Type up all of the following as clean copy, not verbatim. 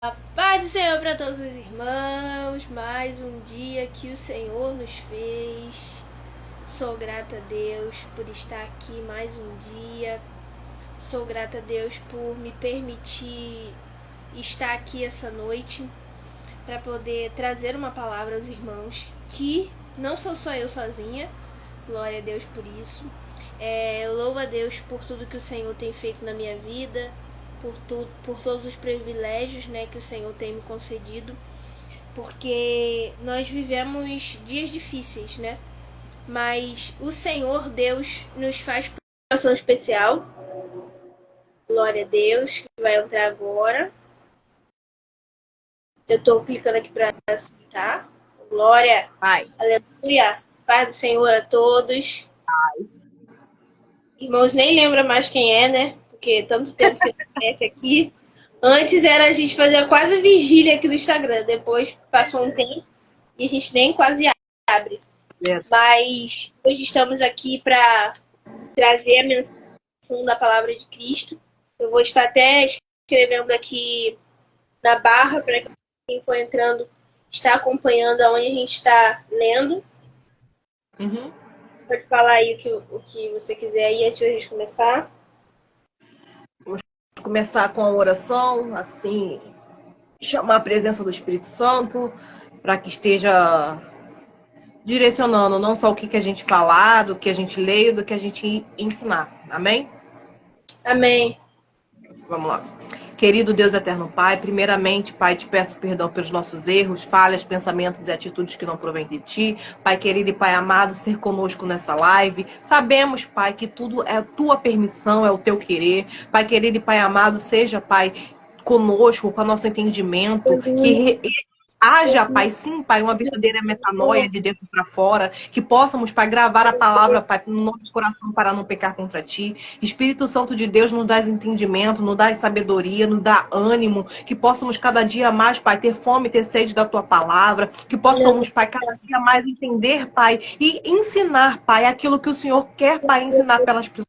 A paz do Senhor para todos os irmãos, mais um dia que o Senhor nos fez. Sou grata a Deus por estar aqui mais um dia. Sou grata a Deus por me permitir estar aqui essa noite para poder trazer uma palavra aos irmãos, que não sou só eu sozinha. Glória a Deus por isso. Eu louvo a Deus por tudo que o Senhor tem feito na minha vida, por todos os privilégios, né, que o Senhor tem me concedido, porque nós vivemos dias difíceis, né? Mas o Senhor Deus nos faz promoção especial. Glória a Deus, que vai entrar agora. Eu estou clicando aqui para aceitar. Glória. Pai. Aleluia. Paz do Senhor a todos. Irmãos, nem lembra mais quem é, né? Porque tanto tempo que eu conhece aqui. Antes era a gente fazer quase vigília aqui no Instagram. Depois passou um tempo e a gente nem quase abre. Yes. Mas hoje estamos aqui para trazer a mensagem da palavra de Cristo. Eu vou estar até escrevendo aqui na barra para quem for entrando estar acompanhando aonde a gente está lendo. Uhum. Pode falar aí o que você quiser aí antes da gente começar. Vamos começar com a oração, assim, chamar a presença do Espírito Santo para que esteja direcionando não só o que a gente falar, do que a gente lê, do que a gente ensinar. Amém? Amém. Vamos lá. Querido Deus eterno Pai, primeiramente, Pai, te peço perdão pelos nossos erros, falhas, pensamentos e atitudes que não provêm de Ti. Pai querido e Pai amado, ser conosco nessa live. Sabemos, Pai, que tudo é a Tua permissão, é o Teu querer. Pai querido e Pai amado, seja, Pai, conosco, com o nosso entendimento, que haja, Pai, sim, Pai, uma verdadeira metanoia de dentro para fora, que possamos, Pai, gravar a palavra, Pai, no nosso coração para não pecar contra Ti. Espírito Santo de Deus, nos dá entendimento, nos dá sabedoria, nos dá ânimo, que possamos cada dia mais, Pai, ter fome, ter sede da Tua palavra, que possamos, Pai, cada dia mais entender, Pai, e ensinar, Pai, aquilo que o Senhor quer, Pai, ensinar pelas pessoas.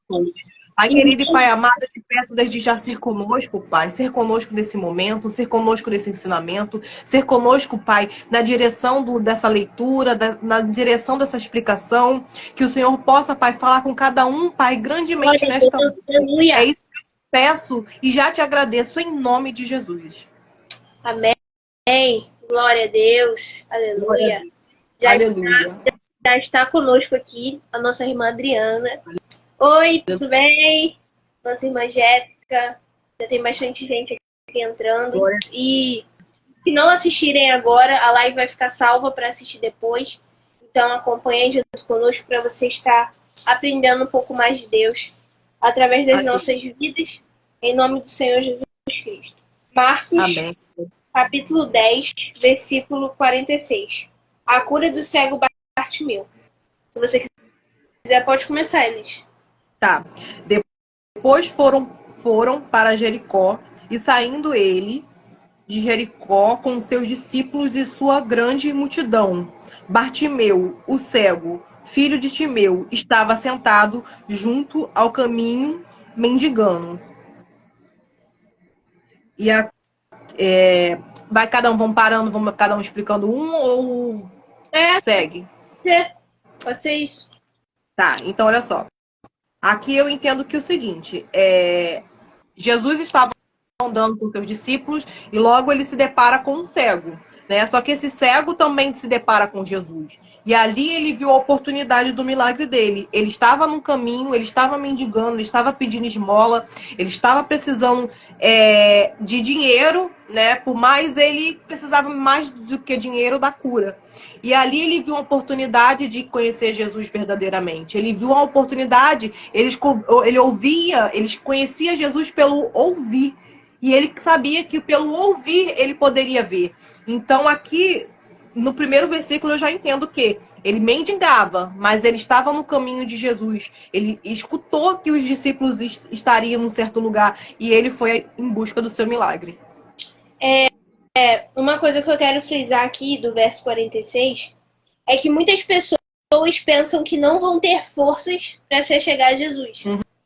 Pai querido e Pai amado, eu te peço desde já ser conosco, Pai, ser conosco nesse momento, ser conosco nesse ensinamento, ser conosco, Pai, na direção dessa leitura, na direção dessa explicação, que o Senhor possa, Pai, falar com cada um, Pai, grandemente nesta noite. É isso que eu peço e já te agradeço em nome de Jesus. Amém. Glória a Deus. Aleluia. A Deus. Aleluia. Já está conosco aqui a nossa irmã Adriana. Oi, tudo bem? Nossa irmã Jéssica. Já tem bastante gente aqui entrando. Glória. E se não assistirem agora, a live vai ficar salva para assistir depois. Então acompanhem junto conosco para você estar aprendendo um pouco mais de Deus através das nossas vidas, em nome do Senhor Jesus Cristo. Marcos, Amém. capítulo 10, versículo 46. A cura do cego Bartimeu. Se você quiser, pode começar, Elis. Tá. Depois foram para Jericó, e saindo ele de Jericó com seus discípulos e sua grande multidão, Bartimeu, o cego, filho de Timeu, estava sentado junto ao caminho, mendigando. E vai cada um, vamos parando, vamos cada um explicando um ou segue? Pode ser isso. Tá, então olha só. Aqui eu entendo que o seguinte, Jesus estava andando com seus discípulos e logo ele se depara com um cego, né? Só que esse cego também se depara com Jesus. E ali ele viu a oportunidade do milagre dele. Ele estava no caminho, ele estava mendigando, ele estava pedindo esmola, ele estava precisando de dinheiro, né? Por mais ele precisava mais do que dinheiro da cura. E ali ele viu uma oportunidade de conhecer Jesus verdadeiramente. Ele viu uma oportunidade, ele conhecia Jesus pelo ouvir. E ele sabia que pelo ouvir ele poderia ver. Então aqui, no primeiro versículo, eu já entendo que ele mendigava, mas ele estava no caminho de Jesus. Ele escutou que os discípulos estariam em certo lugar e ele foi em busca do seu milagre. Uma coisa que eu quero frisar aqui do verso 46 é que muitas pessoas pensam que não vão ter forças para se chegar a Jesus.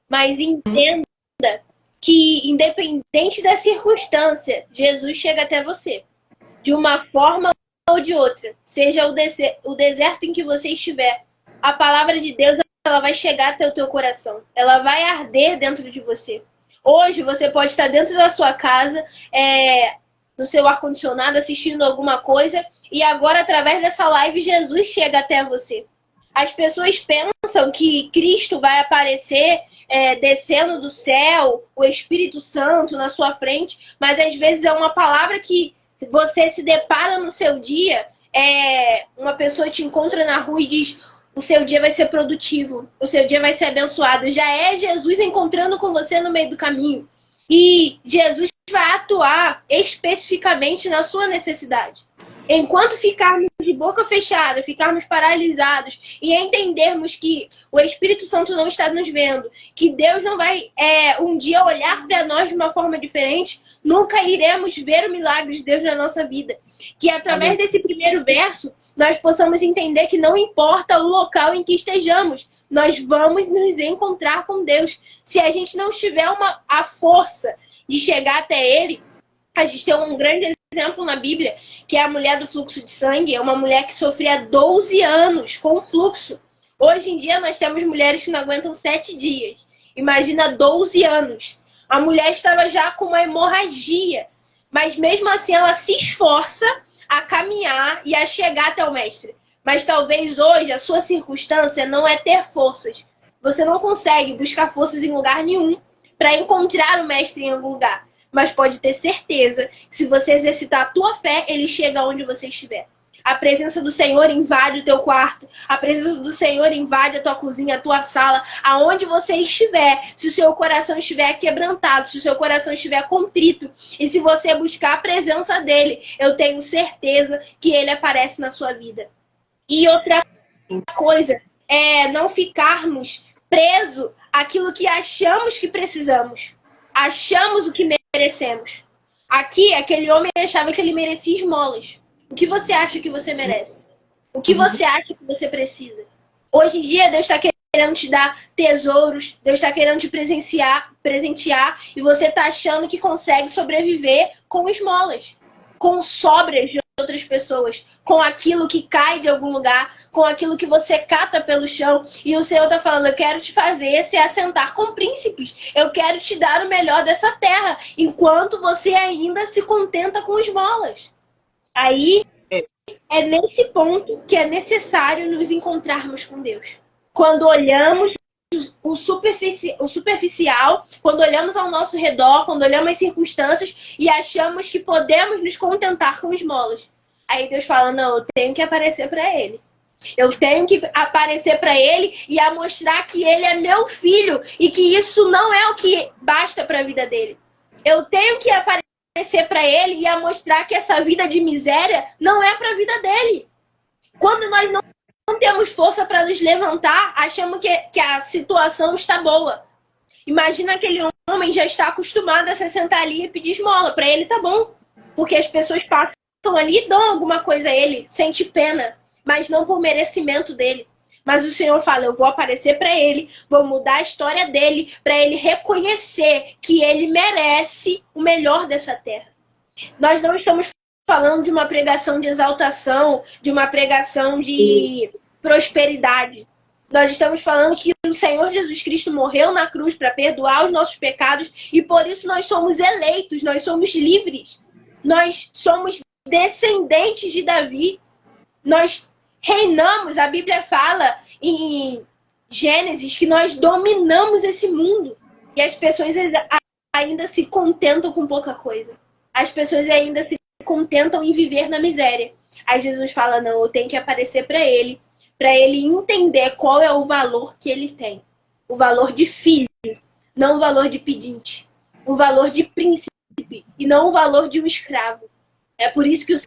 Mas entenda que, independente da circunstância, Jesus chega até você. De uma forma ou de outra. Seja o deserto em que você estiver. A palavra de Deus, ela vai chegar até o teu coração. Ela vai arder dentro de você. Hoje, você pode estar dentro da sua casa, no seu ar-condicionado, assistindo alguma coisa. E agora, através dessa live, Jesus chega até você. As pessoas pensam que Cristo vai aparecer descendo do céu, o Espírito Santo na sua frente, mas às vezes é uma palavra que você se depara no seu dia, uma pessoa te encontra na rua e diz: o seu dia vai ser produtivo, o seu dia vai ser abençoado. Já é Jesus encontrando com você no meio do caminho. E Jesus vai atuar especificamente na sua necessidade. Enquanto ficarmos de boca fechada, ficarmos paralisados e entendermos que o Espírito Santo não está nos vendo, que Deus não vai um dia olhar para nós de uma forma diferente, nunca iremos ver o milagre de Deus na nossa vida. Que através desse primeiro verso, nós possamos entender que não importa o local em que estejamos, nós vamos nos encontrar com Deus. Se a gente não tiver a força de chegar até Ele, a gente tem um grande exemplo na Bíblia, que é a mulher do fluxo de sangue. É uma mulher que sofria 12 anos com fluxo. Hoje em dia nós temos mulheres que não aguentam 7 dias. Imagina 12 anos. A mulher estava já com uma hemorragia, mas mesmo assim ela se esforça a caminhar e a chegar até o mestre. Mas talvez hoje a sua circunstância não é ter forças. Você não consegue buscar forças em lugar nenhum para encontrar o mestre em algum lugar. Mas pode ter certeza que se você exercitar a tua fé, ele chega onde você estiver. A presença do Senhor invade o teu quarto. A presença do Senhor invade a tua cozinha, a tua sala, aonde você estiver. Se o seu coração estiver quebrantado, se o seu coração estiver contrito, e se você buscar a presença dele, eu tenho certeza que ele aparece na sua vida. E outra coisa é não ficarmos presos àquilo que achamos que precisamos. Achamos o que merecemos. Aqui, aquele homem achava que ele merecia esmolas. O que você acha que você merece? O que você acha que você precisa? Hoje em dia, Deus está querendo te dar tesouros, Deus está querendo te presentear, e você está achando que consegue sobreviver com esmolas, com sobras de outras pessoas, com aquilo que cai de algum lugar, com aquilo que você cata pelo chão. E o Senhor está falando: eu quero te fazer se assentar com príncipes. Eu quero te dar o melhor dessa terra, enquanto você ainda se contenta com esmolas. Aí é nesse ponto que é necessário nos encontrarmos com Deus. Quando olhamos o superficial, quando olhamos ao nosso redor, quando olhamos as circunstâncias e achamos que podemos nos contentar com esmolas. Aí Deus fala: não, eu tenho que aparecer para ele. Eu tenho que aparecer para ele e a mostrar que ele é meu filho e que isso não é o que basta para a vida dele. Eu tenho que aparecer para ele e a mostrar que essa vida de miséria não é para a vida dele. Quando nós não temos força para nos levantar, achamos que a situação está boa. Imagina aquele homem já está acostumado a se sentar ali e pedir esmola. Para ele tá bom, porque as pessoas passam ali e dão alguma coisa a ele, sente pena, mas não por merecimento dele. Mas o Senhor fala: eu vou aparecer para ele, vou mudar a história dele, para ele reconhecer que ele merece o melhor dessa terra. Nós não estamos falando de uma pregação de exaltação, de uma pregação de prosperidade. Nós estamos falando que o Senhor Jesus Cristo morreu na cruz para perdoar os nossos pecados e por isso nós somos eleitos, nós somos livres. Nós somos descendentes de Davi. Nós reinamos. A Bíblia fala em Gênesis que nós dominamos esse mundo. E as pessoas ainda se contentam com pouca coisa. As pessoas ainda se contentam em viver na miséria. Aí Jesus fala: não, eu tenho que aparecer para ele entender qual é o valor que ele tem. O valor de filho, não o valor de pedinte. O valor de príncipe e não o valor de um escravo. É por isso que o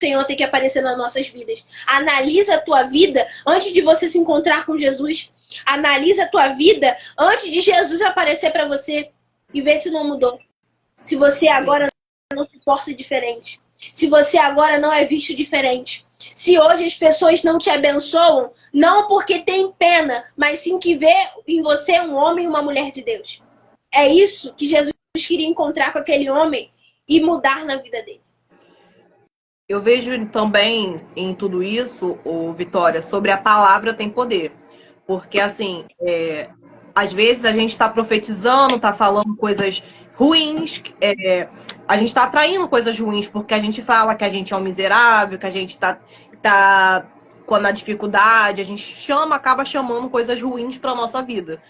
Senhor tem que aparecer nas nossas vidas. Analisa a tua vida antes de você se encontrar com Jesus. Analisa a tua vida antes de Jesus aparecer para você e ver se não mudou. Se você agora não se força diferente. Se você agora não é visto diferente. Se hoje as pessoas não te abençoam, não porque tem pena, mas sim que vê em você um homem e uma mulher de Deus. é isso que Jesus queria encontrar com aquele homem e mudar na vida dele. Eu vejo também em tudo isso, Vitória, sobre a palavra tem poder. Porque, assim, às vezes a gente está profetizando, está falando coisas ruins, a gente está atraindo coisas ruins, porque a gente fala que a gente é um miserável, que a gente tá na dificuldade, a gente acaba chamando coisas ruins para nossa vida.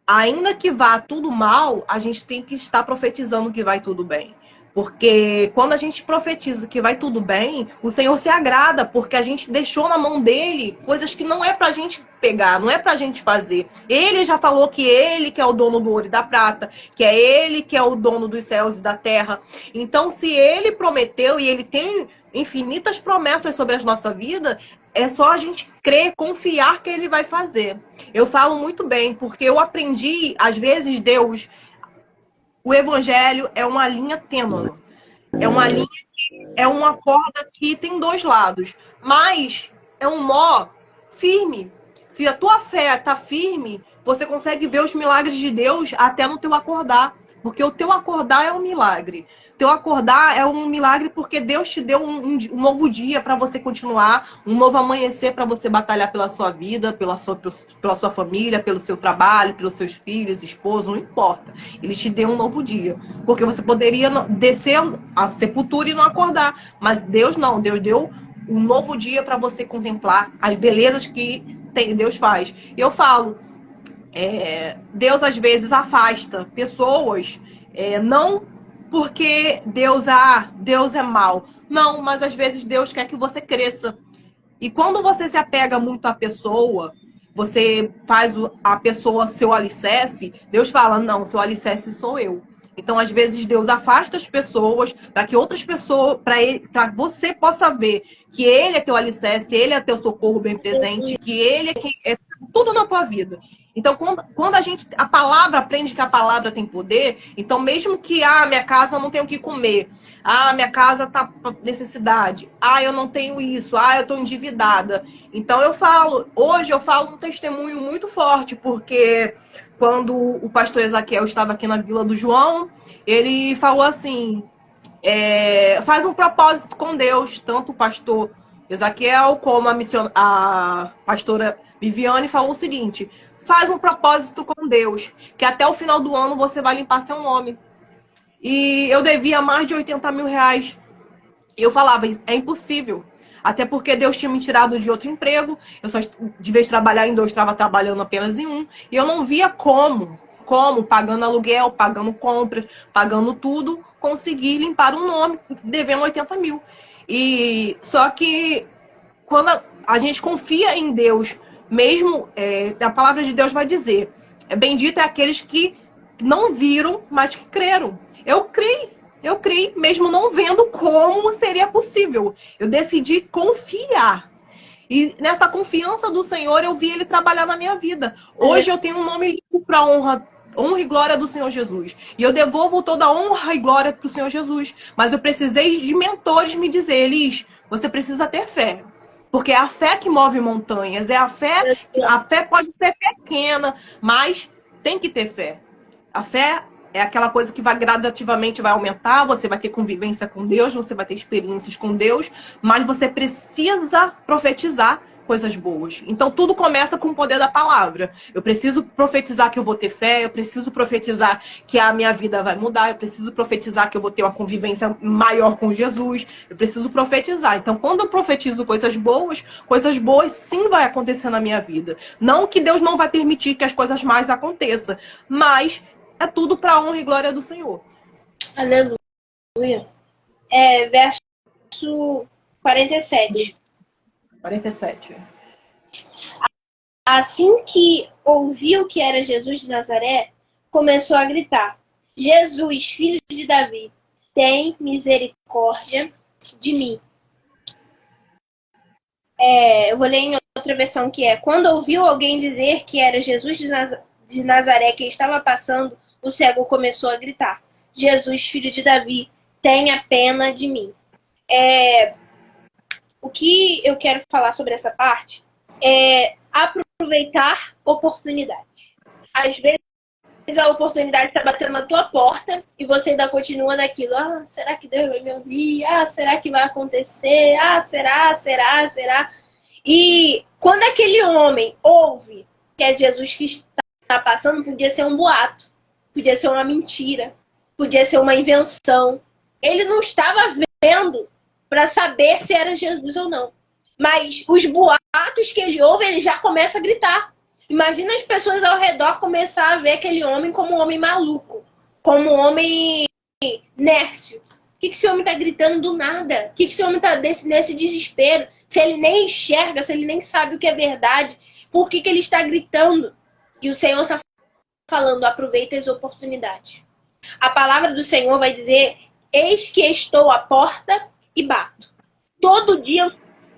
Ainda que vá tudo mal, a gente tem que estar profetizando que vai tudo bem. Porque quando a gente profetiza que vai tudo bem, o Senhor se agrada, porque a gente deixou na mão dele coisas que não é pra gente pegar, não é pra gente fazer. Ele já falou que ele que é o dono do ouro e da prata, que é ele que é o dono dos céus e da terra. Então, se ele prometeu e ele tem infinitas promessas sobre a nossa vida, é só a gente crer, confiar que ele vai fazer. Eu falo muito bem, porque eu aprendi, às vezes, Deus, o evangelho é uma linha tênue. É uma linha é uma corda que tem dois lados, mas é um nó firme. Se a tua fé está firme, você consegue ver os milagres de Deus até no teu acordar, porque o teu acordar é um milagre. Teu acordar é um milagre porque Deus te deu um novo dia para você continuar, um novo amanhecer para você batalhar pela sua vida, pela sua família, pelo seu trabalho, pelos seus filhos, esposo, não importa. Ele te deu um novo dia. Porque você poderia descer a sepultura e não acordar. Mas Deus não. Deus deu um novo dia para você contemplar as belezas que Deus faz. E eu falo, Deus às vezes afasta pessoas, não porque Deus é mau. Não, mas às vezes Deus quer que você cresça. E quando você se apega muito à pessoa, você faz a pessoa seu alicerce, Deus fala, não, seu alicerce sou eu. Então, às vezes, Deus afasta as pessoas para que outras pessoas, para você possa ver que Ele é teu alicerce, Ele é teu socorro bem presente, que Ele é tudo na tua vida. Então, quando a palavra aprende que a palavra tem poder, então mesmo que minha casa não tem o que comer, minha casa tá com necessidade, eu não tenho isso, eu tô endividada. Então hoje eu falo um testemunho muito forte, porque quando o pastor Ezaquiel estava aqui na Vila do João, ele falou assim, faz um propósito com Deus, tanto o pastor Ezaquiel como a pastora Viviane falou o seguinte, faz um propósito com Deus, que até o final do ano você vai limpar seu nome. E eu devia mais de 80 mil reais. E eu falava, é impossível. Até porque Deus tinha me tirado de outro emprego. Eu só, de vez de trabalhar em 2, estava trabalhando apenas em 1. E eu não via como, pagando aluguel, pagando compras, pagando tudo, conseguir limpar um nome, devendo 80 mil. E só que quando a gente confia em Deus, mesmo a palavra de Deus vai dizer, bendito é aqueles que não viram, mas que creram. Eu criei, mesmo não vendo como seria possível. Eu decidi confiar. E nessa confiança do Senhor, eu vi Ele trabalhar na minha vida. Hoje eu tenho um nome limpo para honra e glória do Senhor Jesus. E eu devolvo toda a honra e glória para o Senhor Jesus. Mas eu precisei de mentores me dizer, Elis, você precisa ter fé. Porque é a fé que move montanhas. A fé pode ser pequena, mas tem que ter fé. A fé é aquela coisa que gradativamente vai aumentar, você vai ter convivência com Deus, você vai ter experiências com Deus, mas você precisa profetizar coisas boas. Então, tudo começa com o poder da palavra. Eu preciso profetizar que eu vou ter fé, eu preciso profetizar que a minha vida vai mudar, eu preciso profetizar que eu vou ter uma convivência maior com Jesus, eu preciso profetizar. Então, quando eu profetizo coisas boas sim vai acontecer na minha vida. Não que Deus não vai permitir que as coisas mais aconteçam, mas é tudo para a honra e glória do Senhor. Aleluia. Verso 47. 47. Assim que ouviu que era Jesus de Nazaré, começou a gritar, Jesus, filho de Davi, tem misericórdia de mim. Eu vou ler em outra versão que quando ouviu alguém dizer que era Jesus de Nazaré que estava passando, o cego começou a gritar, Jesus, filho de Davi, tenha pena de mim. O que eu quero falar sobre essa parte é aproveitar oportunidades. Às vezes a oportunidade está batendo na tua porta e você ainda continua naquilo. Ah, será que Deus vai me ouvir? Ah, será que vai acontecer? Ah, será? E quando aquele homem ouve que é Jesus que está passando, podia ser um boato, podia ser uma mentira, podia ser uma invenção. Ele não estava vendo para saber se era Jesus ou não. Mas os boatos que ele ouve, ele já começa a gritar. Imagina as pessoas ao redor começar a ver aquele homem como um homem maluco, como um homem nércio. O que esse homem está gritando do nada? O que esse homem está nesse desespero? Se ele nem enxerga, se ele nem sabe o que é verdade, por que ele está gritando? E o Senhor está falando, aproveita as oportunidades. A palavra do Senhor vai dizer, eis que estou à porta e bato. Todo dia o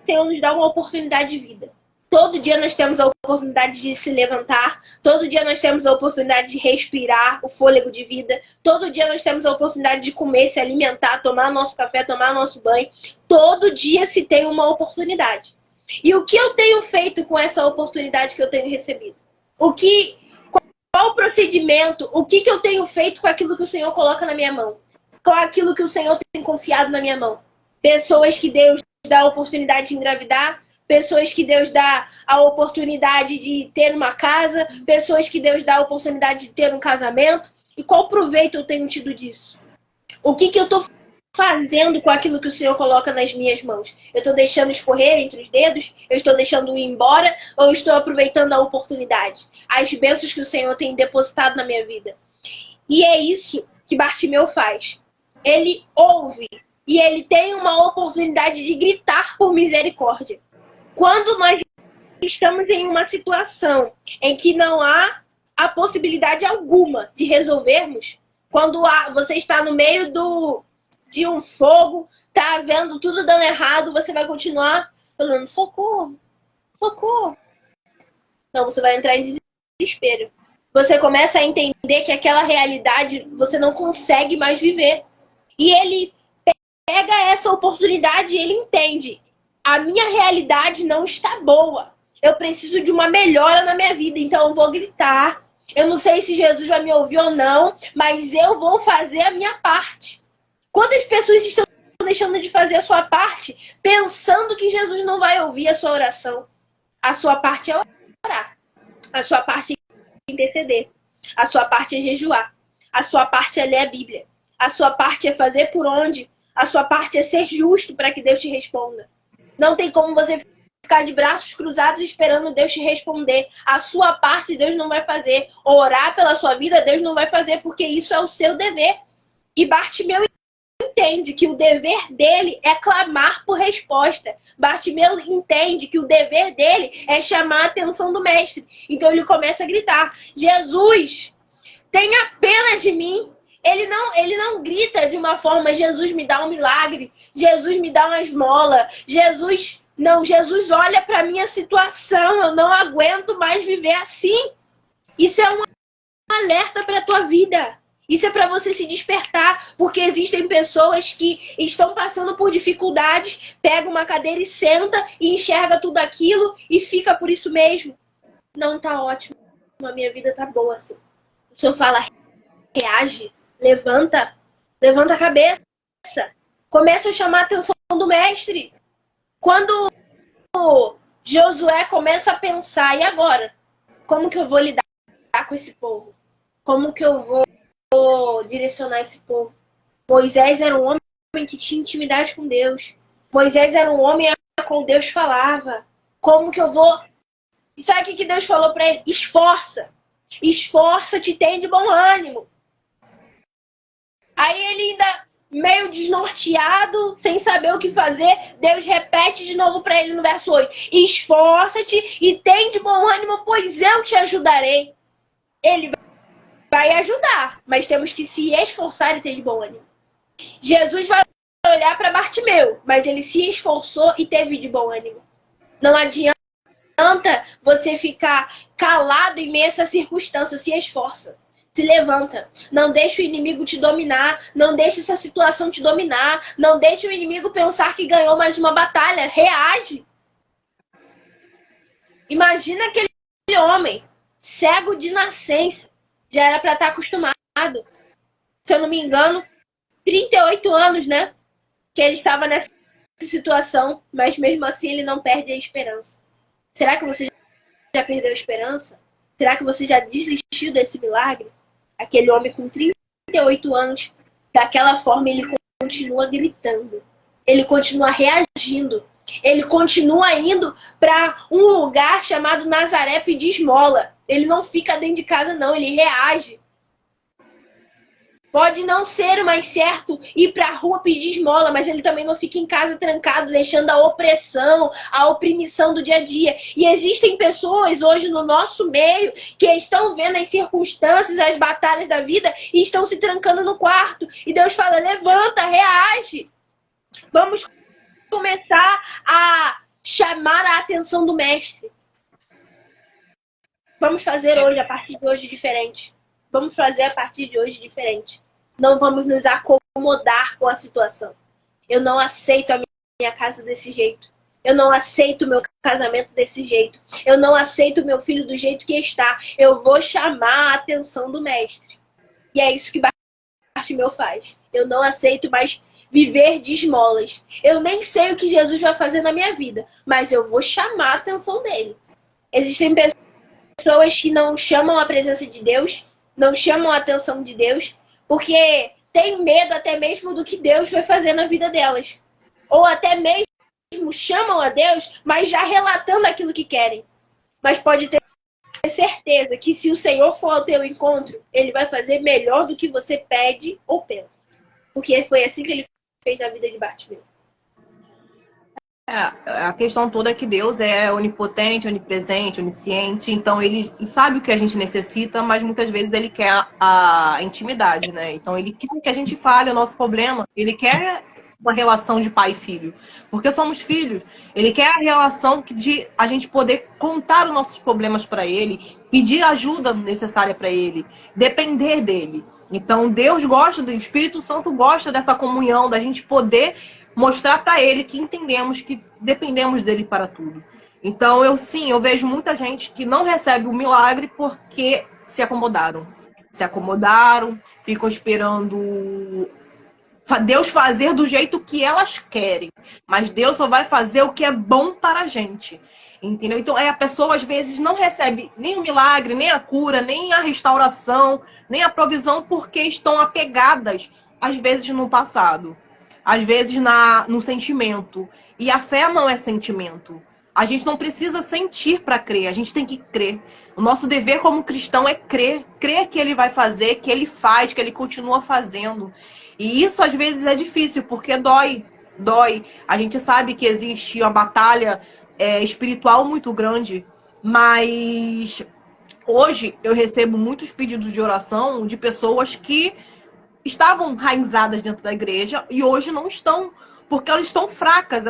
Senhor nos dá uma oportunidade de vida. Todo dia nós temos a oportunidade de se levantar. Todo dia nós temos a oportunidade de respirar o fôlego de vida. Todo dia nós temos a oportunidade de comer, se alimentar, tomar nosso café, tomar nosso banho. Todo dia se tem uma oportunidade. E o que eu tenho feito com essa oportunidade que eu tenho recebido? Qual o procedimento? O que eu tenho feito com aquilo que o Senhor coloca na minha mão? Com aquilo que o Senhor tem confiado na minha mão? Pessoas que Deus dá a oportunidade de engravidar, pessoas que Deus dá a oportunidade de ter uma casa, pessoas que Deus dá a oportunidade de ter um casamento. E qual proveito eu tenho tido disso? O que eu estou fazendo com aquilo que o Senhor coloca nas minhas mãos? Eu estou deixando escorrer entre os dedos? Eu estou deixando ir embora? Ou eu estou aproveitando a oportunidade? As bênçãos que o Senhor tem depositado na minha vida. E é isso que Bartimeu faz. Ele ouve e ele tem uma oportunidade de gritar por misericórdia. Quando nós estamos em uma situação em que não há a possibilidade alguma de resolvermos, quando você está no meio de um fogo, tá vendo tudo dando errado, você vai continuar falando, socorro, socorro. Não, você vai entrar em desespero. Você começa a entender que aquela realidade você não consegue mais viver. E ele pega essa oportunidade e ele entende. A minha realidade não está boa. Eu preciso de uma melhora na minha vida, então eu vou gritar. Eu não sei se Jesus vai me ouvir ou não, mas eu vou fazer a minha parte. Quantas pessoas estão deixando de fazer a sua parte, pensando que Jesus não vai ouvir a sua oração? A sua parte é orar. A sua parte é interceder. A sua parte é jejuar. A sua parte é ler a Bíblia. A sua parte é fazer por onde? A sua parte é ser justo para que Deus te responda. Não tem como você ficar de braços cruzados esperando Deus te responder. A sua parte Deus não vai fazer. Orar pela sua vida Deus não vai fazer, porque isso é o seu dever. E Bartimeu entende que o dever dele é clamar por resposta. Bartimeu entende que o dever dele é chamar a atenção do mestre. Então ele começa a gritar, Jesus, tenha pena de mim. Ele não grita de uma forma, Jesus me dá um milagre, Jesus me dá uma esmola, Jesus olha para a minha situação, eu não aguento mais viver assim. Isso é um alerta para a tua vida. Isso é para você se despertar, porque existem pessoas que estão passando por dificuldades, pega uma cadeira e senta e enxerga tudo aquilo e fica por isso mesmo. Não tá ótimo, a minha vida tá boa assim. O Senhor fala, reage. Levanta a cabeça. Começa a chamar a atenção do mestre. Quando Josué começa a pensar, e agora? Como que eu vou lidar com esse povo? Como que eu vou direcionar esse povo? Moisés era um homem que tinha intimidade com Deus. Moisés era um homem a qual Deus falava. Como que eu vou... E sabe o que Deus falou para ele? Esforça. Esforça-te, tem de bom ânimo. Aí ele ainda meio desnorteado, sem saber o que fazer, Deus repete de novo para ele no verso 8. Esforça-te e tem de bom ânimo, pois eu te ajudarei. Ele vai ajudar, mas temos que se esforçar e ter de bom ânimo. Jesus vai olhar para Bartimeu, mas ele se esforçou e teve de bom ânimo. Não adianta você ficar calado em meio a essa circunstância, se esforça. Se levanta. Não deixe o inimigo te dominar. Não deixe essa situação te dominar. Não deixe o inimigo pensar que ganhou mais uma batalha. Reage. Imagina aquele homem, cego de nascença. já era para estar acostumado. Se eu não me engano, 38 anos, né? Que ele estava nessa situação, mas mesmo assim ele não perde a esperança. Será que você já perdeu a esperança? Será que você já desistiu desse milagre? Aquele homem com 38 anos, daquela forma, ele continua gritando. Ele continua reagindo. Ele continua indo para um lugar chamado Nazaré pedir esmola. Ele não fica dentro de casa, não. Ele reage. Pode não ser mais certo ir para a rua pedir esmola, mas ele também não fica em casa trancado, deixando a opressão, a oprimição do dia a dia. E existem pessoas hoje no nosso meio que estão vendo as circunstâncias, as batalhas da vida e estão se trancando no quarto. E Deus fala, levanta, reage. Vamos começar a chamar a atenção do mestre. Vamos fazer hoje, a partir de hoje, diferente. Vamos fazer a partir de hoje diferente. Não vamos nos acomodar com a situação. Eu não aceito a minha casa desse jeito. Eu não aceito o meu casamento desse jeito. Eu não aceito o meu filho do jeito que está. Eu vou chamar a atenção do mestre. E é isso que Bartimeu faz. Eu não aceito mais viver de esmolas. Eu nem sei o que Jesus vai fazer na minha vida, mas eu vou chamar a atenção dele. Existem pessoas que não chamam a presença de Deus, não chamam a atenção de Deus, porque tem medo até mesmo do que Deus vai fazer na vida delas. Ou até mesmo chamam a Deus, mas já relatando aquilo que querem. Mas pode ter certeza que se o Senhor for ao teu encontro, Ele vai fazer melhor do que você pede ou pensa. Porque foi assim que Ele fez na vida de Bartimeu. A questão toda é que Deus é onipotente, onipresente, onisciente, então ele sabe o que a gente necessita, mas muitas vezes ele quer a intimidade, né? Então ele quer que a gente fale o nosso problema, ele quer uma relação de pai e filho, porque somos filhos. Ele quer a relação de a gente poder contar os nossos problemas para ele, pedir a ajuda necessária para ele, depender dele. Então Deus gosta, o Espírito Santo gosta dessa comunhão, da gente poder mostrar para ele que entendemos que dependemos dele para tudo. Então, eu vejo muita gente que não recebe o milagre porque se acomodaram. Se acomodaram, ficam esperando Deus fazer do jeito que elas querem. Mas Deus só vai fazer o que é bom para a gente. Entendeu? Então, a pessoa, às vezes, não recebe nem o milagre, nem a cura, nem a restauração, nem a provisão, porque estão apegadas, às vezes, no passado. Às vezes no sentimento. E a fé não é sentimento. A gente não precisa sentir para crer, a gente tem que crer. O nosso dever como cristão é crer. Crer que ele vai fazer, que ele faz, que ele continua fazendo. E isso às vezes é difícil, porque dói. A gente sabe que existe uma batalha espiritual muito grande, mas hoje eu recebo muitos pedidos de oração de pessoas que estavam enraizadas dentro da igreja e hoje não estão, porque elas estão fracas.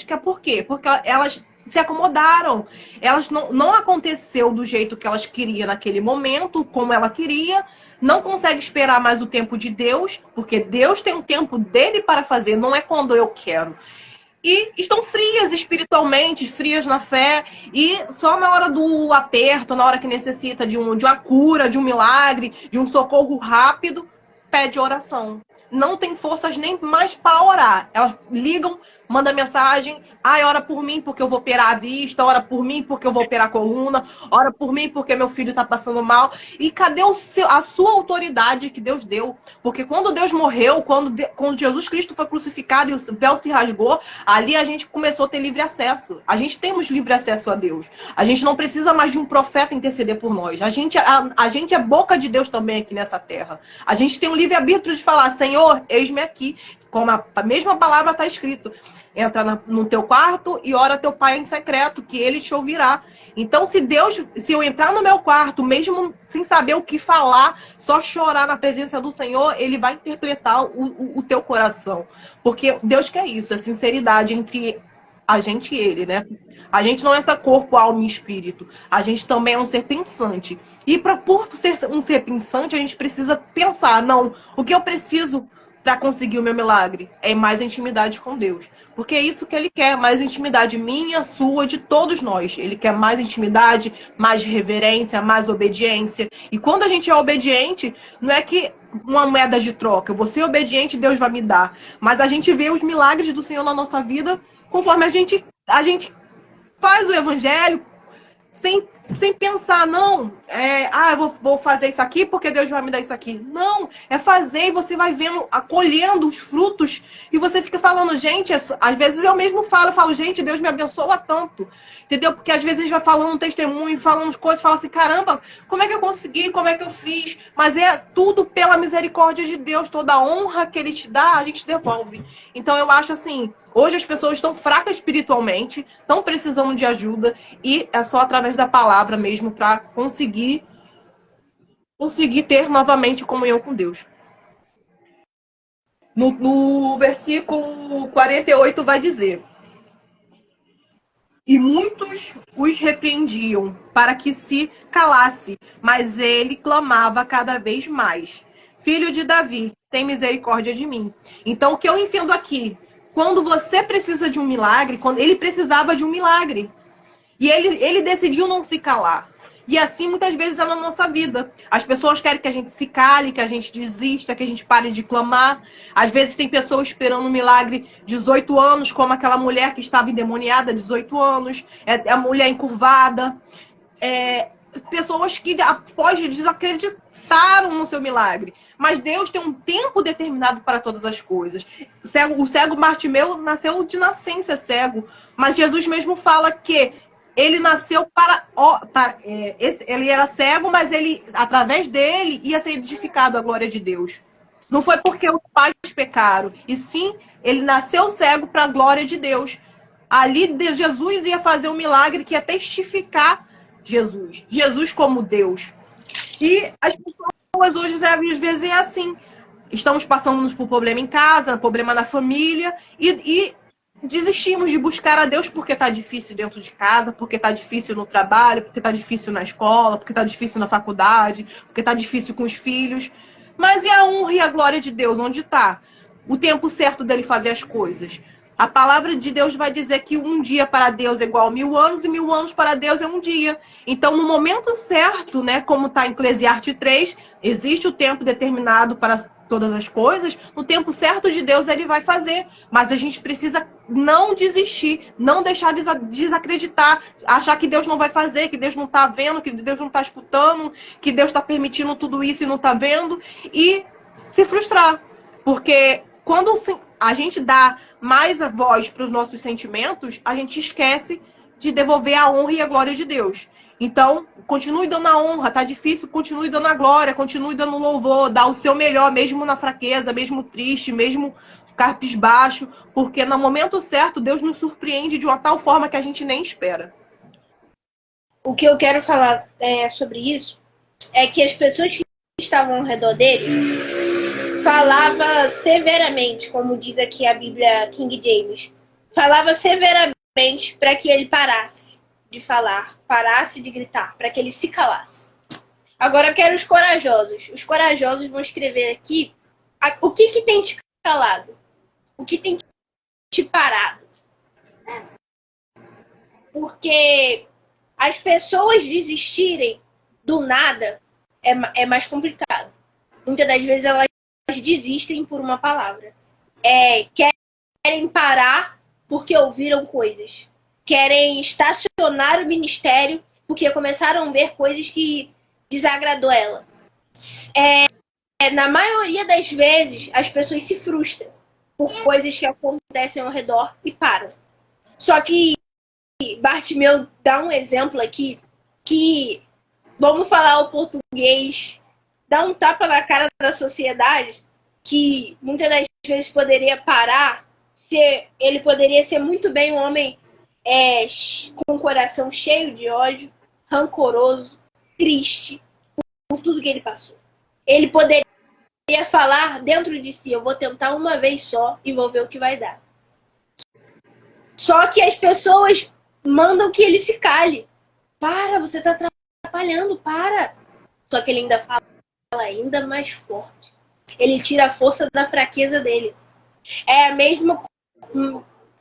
Que é por quê? Porque elas se acomodaram. Elas não aconteceu do jeito que elas queriam naquele momento, como ela queria, não consegue esperar mais o tempo de Deus, porque Deus tem um tempo dele para fazer, não é quando eu quero. E estão frias espiritualmente, frias na fé, e só na hora do aperto, na hora que necessita de uma cura, de um milagre, de um socorro rápido, pede oração. Não tem forças nem mais para orar. Elas ligam, mandam mensagem. Ai, ora por mim porque eu vou operar a vista. Ora por mim porque eu vou operar a coluna. Ora por mim porque meu filho está passando mal. E cadê a sua autoridade que Deus deu? Porque quando Deus morreu, quando Jesus Cristo foi crucificado e o véu se rasgou, ali a gente começou a ter livre acesso. A gente temos livre acesso a Deus. A gente não precisa mais de um profeta interceder por nós. A gente é boca de Deus também aqui nessa terra. A gente tem um livre-arbítrio de falar, Senhor, eis-me aqui. Como a mesma palavra está escrito. Entra no teu quarto e ora teu pai em secreto, que ele te ouvirá. Então, se eu entrar no meu quarto, mesmo sem saber o que falar, só chorar na presença do Senhor, ele vai interpretar o teu coração. Porque Deus quer isso, a sinceridade entre a gente e ele, né? A gente não é só corpo, alma e espírito. A gente também é um ser pensante. E por ser um ser pensante, a gente precisa pensar, não, o que eu preciso para conseguir o meu milagre? É mais intimidade com Deus. Porque é isso que ele quer, mais intimidade minha, sua, de todos nós. Ele quer mais intimidade, mais reverência, mais obediência. E quando a gente é obediente, não é que uma moeda de troca. Eu vou ser obediente, Deus vai me dar. Mas a gente vê os milagres do Senhor na nossa vida conforme a gente faz o evangelho sem pensar, não, eu vou fazer isso aqui porque Deus vai me dar isso aqui. Não, é fazer e você vai vendo, acolhendo os frutos e você fica falando, gente, às vezes eu mesmo falo, gente, Deus me abençoa tanto, entendeu? Porque às vezes a gente vai falando um testemunho, falando coisas, fala assim, caramba, como é que eu consegui, como é que eu fiz? Mas é tudo pela misericórdia de Deus, toda a honra que Ele te dá, a gente devolve. Então eu acho assim, hoje as pessoas estão fracas espiritualmente, estão precisando de ajuda e é só através da palavra mesmo para conseguir ter novamente comunhão com Deus. No versículo 48 vai dizer: e muitos os repreendiam para que se calasse, mas ele clamava cada vez mais: Filho de Davi, tem misericórdia de mim. Então, o que eu entendo aqui, quando você precisa de um milagre, quando ele precisava de um milagre, e ele decidiu não se calar. E assim, muitas vezes, é na nossa vida. As pessoas querem que a gente se cale, que a gente desista, que a gente pare de clamar. Às vezes, tem pessoas esperando um milagre 18 anos, como aquela mulher que estava endemoniada 18 anos. É a mulher encurvada. Pessoas que, após, desacreditaram no seu milagre. Mas Deus tem um tempo determinado para todas as coisas. O cego Bartimeu nasceu de nascença cego. Mas Jesus mesmo fala que ele nasceu ele era cego, mas ele, através dele, ia ser edificado a glória de Deus. Não foi porque os pais pecaram, e sim, ele nasceu cego para a glória de Deus. Ali, Jesus ia fazer um milagre que ia testificar Jesus como Deus. E as pessoas hoje, às vezes, é assim. Estamos passando por problema em casa, problema na família, e desistimos de buscar a Deus porque tá difícil dentro de casa, porque tá difícil no trabalho, porque tá difícil na escola, porque tá difícil na faculdade, porque tá difícil com os filhos. Mas e a honra e a glória de Deus? Onde tá o tempo certo dele fazer as coisas? A palavra de Deus vai dizer que um dia para Deus é igual a 1000 anos e 1000 anos para Deus é um dia. Então, no momento certo, né, como está em Eclesiastes 3, existe o tempo determinado para todas as coisas. No tempo certo de Deus, ele vai fazer. Mas a gente precisa não desistir, não deixar desacreditar, achar que Deus não vai fazer, que Deus não está vendo, que Deus não está escutando, que Deus está permitindo tudo isso e não está vendo. E se frustrar. Porque quando a gente dá mais a voz para os nossos sentimentos, a gente esquece de devolver a honra e a glória de Deus. Então, continue dando a honra, tá difícil, continue dando a glória, continue dando o louvor, dá o seu melhor, mesmo na fraqueza, mesmo triste, mesmo cabisbaixo, porque no momento certo, Deus nos surpreende de uma tal forma que a gente nem espera. O que eu quero falar sobre isso é que as pessoas que estavam ao redor dele falava severamente, como diz aqui a Bíblia King James, falava severamente para que ele parasse de falar, parasse de gritar, para que ele se calasse. Agora eu quero os corajosos. Os corajosos vão escrever aqui o que tem te calado, o que tem te parado. Porque as pessoas desistirem do nada é mais complicado. Muitas das vezes elas desistem por uma palavra. Querem parar porque ouviram coisas. Querem estacionar o ministério porque começaram a ver coisas que desagradou ela. Na maioria das vezes, as pessoas se frustram por coisas que acontecem ao redor e param. Só que Bartimeu dá um exemplo aqui que, vamos falar o português, dá um tapa na cara da sociedade que muitas das vezes poderia parar, ele poderia ser muito bem um homem com o coração cheio de ódio, rancoroso, triste, por tudo que ele passou. Ele poderia falar dentro de si, eu vou tentar uma vez só e vou ver o que vai dar. Só que as pessoas mandam que ele se cale. Para, você está atrapalhando, para. Só que ele ainda fala ainda mais forte. Ele tira a força da fraqueza dele. É mesmo,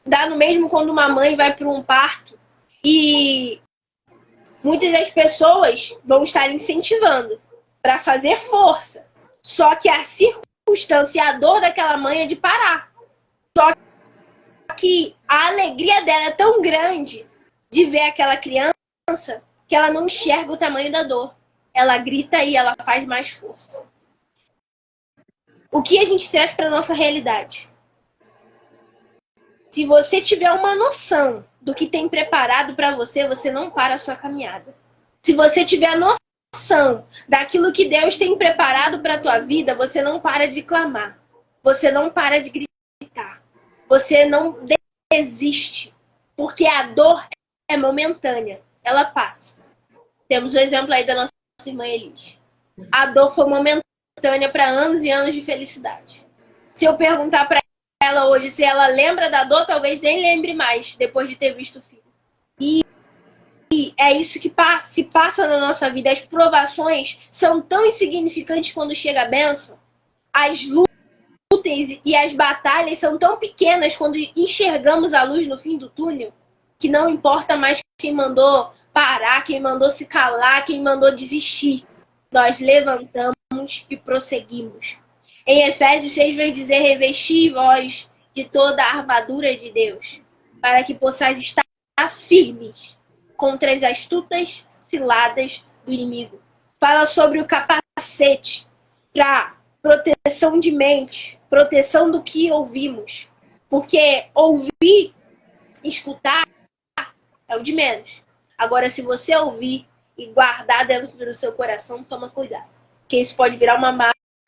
dá no mesmo quando uma mãe vai para um parto e muitas das pessoas vão estar incentivando para fazer força. Só que a circunstância e a dor daquela mãe é de parar. Só que a alegria dela é tão grande de ver aquela criança que ela não enxerga o tamanho da dor. Ela grita e ela faz mais força. O que a gente traz para nossa realidade? Se você tiver uma noção do que tem preparado para você, você não para a sua caminhada. Se você tiver a noção daquilo que Deus tem preparado para a tua vida, você não para de clamar. Você não para de gritar. Você não desiste. Porque a dor é momentânea. Ela passa. Temos o exemplo aí da nossa irmã Elis. A dor foi momentânea para anos e anos de felicidade. Se eu perguntar para ela hoje se ela lembra da dor, talvez nem lembre mais, depois de ter visto o filho. E é isso que se passa na nossa vida. As provações são tão insignificantes quando chega a bênção. As lutas e as batalhas são tão pequenas quando enxergamos a luz no fim do túnel, que não importa mais quem mandou parar, quem mandou se calar, quem mandou desistir. Nós levantamos e prosseguimos. Em Efésios 6 vai dizer: revesti vós de toda a armadura de Deus, para que possais estar firmes contra as astutas ciladas do inimigo. Fala sobre o capacete para proteção de mente, proteção do que ouvimos. Porque ouvir, escutar, é o de menos. Agora, se você ouvir e guardar dentro do seu coração, toma cuidado. Porque isso pode virar uma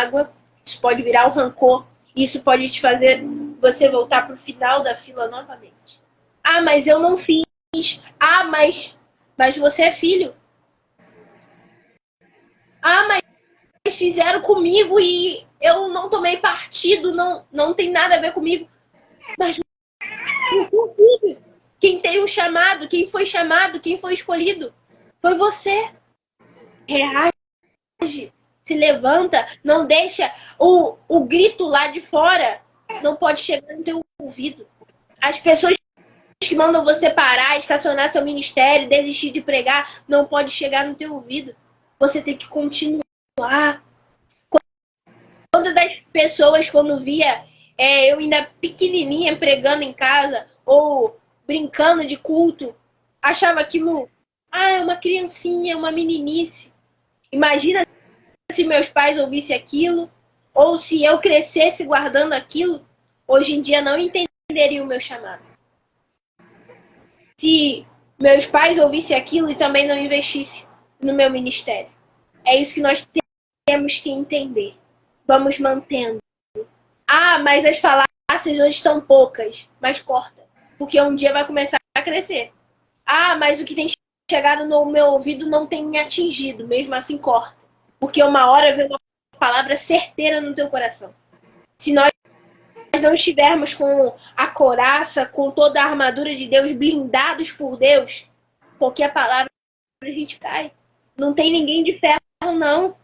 mágoa, isso pode virar um rancor, isso pode te fazer você voltar para o final da fila novamente. Ah, mas eu não fiz. Ah, mas você é filho. Ah, mas fizeram comigo e eu não tomei partido, não tem nada a ver comigo. Mas quem tem um chamado, quem foi chamado, quem foi escolhido, foi você. Reage, se levanta, não deixa o grito lá de fora, não pode chegar no teu ouvido. As pessoas que mandam você parar, estacionar seu ministério, desistir de pregar, não pode chegar no teu ouvido. Você tem que continuar. Quando das pessoas, quando via eu ainda pequenininha pregando em casa ou brincando de culto, achava aquilo, é uma criancinha, uma meninice. Imagina se meus pais ouvissem aquilo, ou se eu crescesse guardando aquilo, hoje em dia não entenderiam o meu chamado. Se meus pais ouvissem aquilo e também não investissem no meu ministério. É isso que nós temos que entender. Vamos mantendo. Ah, mas as falácias hoje estão poucas. Mas corta. Porque um dia vai começar a crescer. Ah, mas o que tem chegado no meu ouvido não tem me atingido. Mesmo assim, corta. Porque uma hora vem uma palavra certeira no teu coração. Se nós não estivermos com a couraça, com toda a armadura de Deus, blindados por Deus, qualquer palavra a gente cai. Não tem ninguém de ferro, não.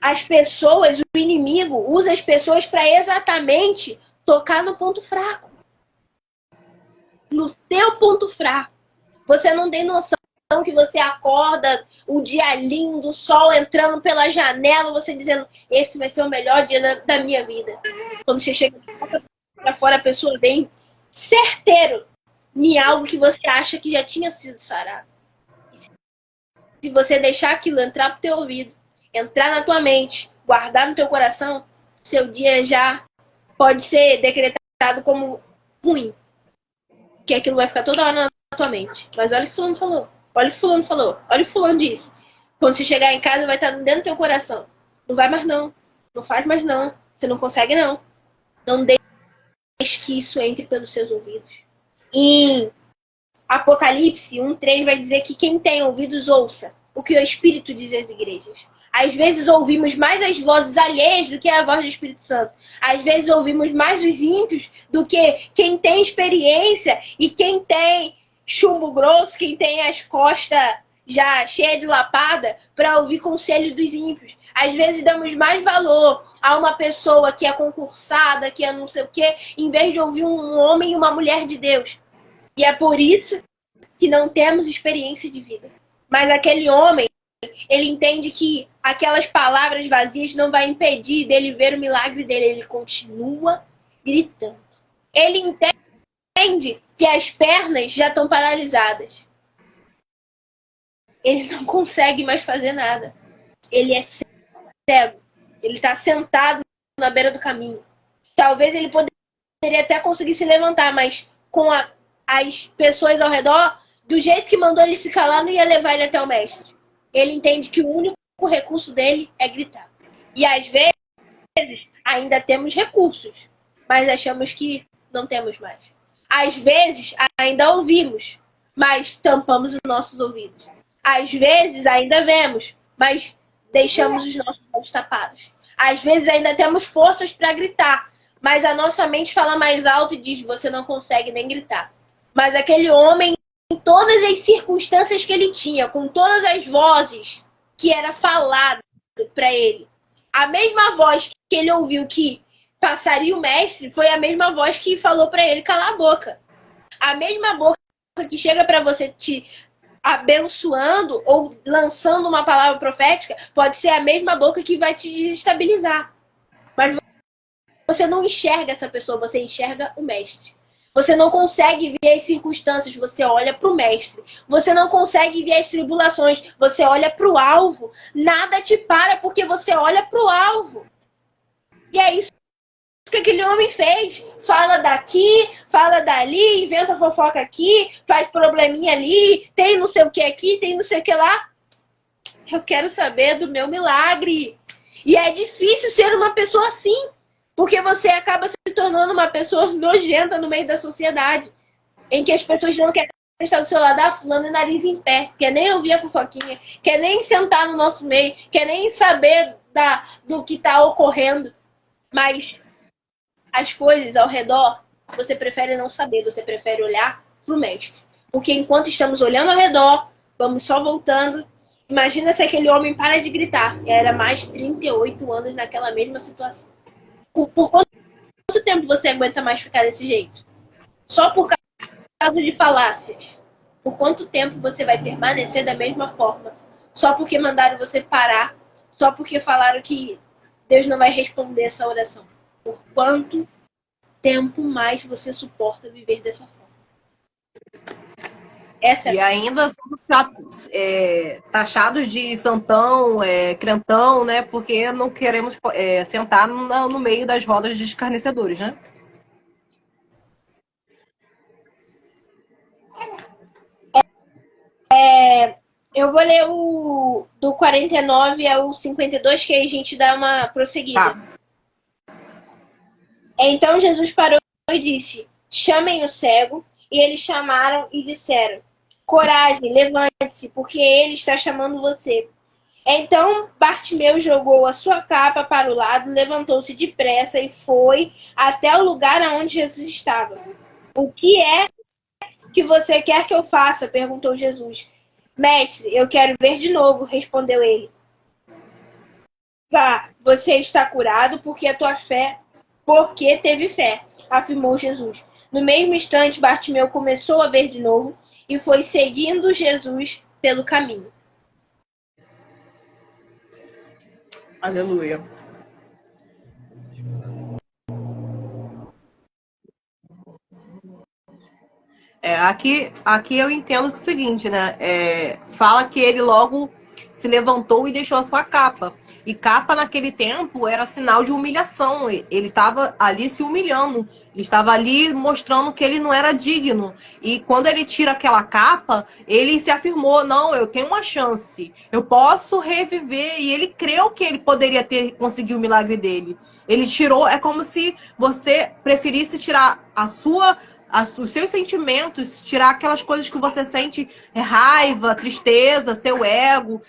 As pessoas, o inimigo, usa as pessoas para exatamente tocar no ponto fraco. No teu ponto fraco. Você não tem noção que você acorda, o dia lindo, o sol entrando pela janela, você dizendo, esse vai ser o melhor dia da minha vida. Quando você chega para fora, a pessoa vem certeiro em algo que você acha que já tinha sido sarado. Se você deixar aquilo entrar pro teu ouvido, entrar na tua mente, guardar no teu coração, seu dia já pode ser decretado como ruim. Que aquilo vai ficar toda hora na tua mente. Mas olha o que fulano falou. Olha o que fulano falou. Olha o que fulano disse. Quando você chegar em casa, vai estar dentro do teu coração. Não vai mais não. Não faz mais não. Você não consegue não. Não deixe que isso entre pelos seus ouvidos. Em Apocalipse 1:3 vai dizer que quem tem ouvidos ouça o que o Espírito diz às igrejas. Às vezes ouvimos mais as vozes alheias do que a voz do Espírito Santo. Às vezes ouvimos mais os ímpios do que quem tem experiência e quem tem chumbo grosso, quem tem as costas já cheia de lapada, para ouvir conselhos dos ímpios. Às vezes damos mais valor a uma pessoa que é concursada, que é não sei o quê, em vez de ouvir um homem e uma mulher de Deus. E é por isso que não temos experiência de vida. Mas aquele homem, ele entende que aquelas palavras vazias não vai impedir dele ver o milagre dele. Ele continua gritando. Ele entende que as pernas já estão paralisadas. Ele não consegue mais fazer nada. Ele é cego. Ele está sentado na beira do caminho. Talvez ele poderia até conseguir se levantar, mas com as pessoas ao redor, do jeito que mandou ele se calar, não ia levar ele até o mestre. Ele entende que o único recurso dele é gritar. E às vezes ainda temos recursos, mas achamos que não temos mais. Às vezes ainda ouvimos, mas tampamos os nossos ouvidos. Às vezes ainda vemos, mas deixamos os nossos olhos tapados. Às vezes ainda temos forças para gritar, mas a nossa mente fala mais alto e diz: você não consegue nem gritar. Mas aquele homem, em todas as circunstâncias que ele tinha, com todas as vozes que era falado para ele, a mesma voz que ele ouviu que passaria o mestre foi a mesma voz que falou para ele calar a boca. A mesma boca que chega para você te abençoando ou lançando uma palavra profética pode ser a mesma boca que vai te desestabilizar. Mas você não enxerga essa pessoa, você enxerga o mestre. Você não consegue ver as circunstâncias, você olha para o mestre. Você não consegue ver as tribulações, você olha para o alvo. Nada te para porque você olha para o alvo. E é isso que aquele homem fez. Fala daqui, fala dali, inventa fofoca aqui, faz probleminha ali, tem não sei o que aqui, tem não sei o que lá. Eu quero saber do meu milagre. E é difícil ser uma pessoa assim, porque você acaba se tornando uma pessoa nojenta no meio da sociedade, em que as pessoas não querem estar do seu lado, fulano, nariz em pé, quer nem ouvir a fofoquinha, quer nem sentar no nosso meio, quer nem saber do que está ocorrendo. Mas as coisas ao redor, você prefere não saber, você prefere olhar para o mestre. Porque enquanto estamos olhando ao redor, vamos só voltando. Imagina se aquele homem para de gritar. E era mais 38 anos naquela mesma situação. Por quanto tempo você aguenta mais ficar desse jeito? Só por causa de falácias. Por quanto tempo você vai permanecer da mesma forma? Só porque mandaram você parar. Só porque falaram que Deus não vai responder essa oração. Por quanto tempo mais você suporta viver dessa forma? E ainda somos taxados de santão, crentão, né? Porque não queremos sentar no meio das rodas de escarnecedores, né? Eu vou ler do 49 ao 52, que aí a gente dá uma prosseguida. Tá. Então Jesus parou e disse: chamem o cego. E eles chamaram e disseram: coragem, levante-se, porque ele está chamando você. Então Bartimeu jogou a sua capa para o lado, levantou-se depressa e foi até o lugar onde Jesus estava. O que é que você quer que eu faça? Perguntou Jesus. Mestre, eu quero ver de novo, respondeu ele. Vá, você está curado porque teve fé, afirmou Jesus. No mesmo instante, Bartimeu começou a ver de novo e foi seguindo Jesus pelo caminho. Aleluia. Aqui eu entendo o seguinte, né? Fala que ele logo se levantou e deixou a sua capa. E capa naquele tempo era sinal de humilhação. Ele estava ali se humilhando. Ele estava ali mostrando que ele não era digno. E quando ele tira aquela capa, ele se afirmou: não, eu tenho uma chance. Eu posso reviver. E ele creu que ele poderia conseguido o milagre dele. Ele tirou, é como se você preferisse tirar os seus sentimentos, tirar aquelas coisas que você sente, raiva, tristeza, seu ego,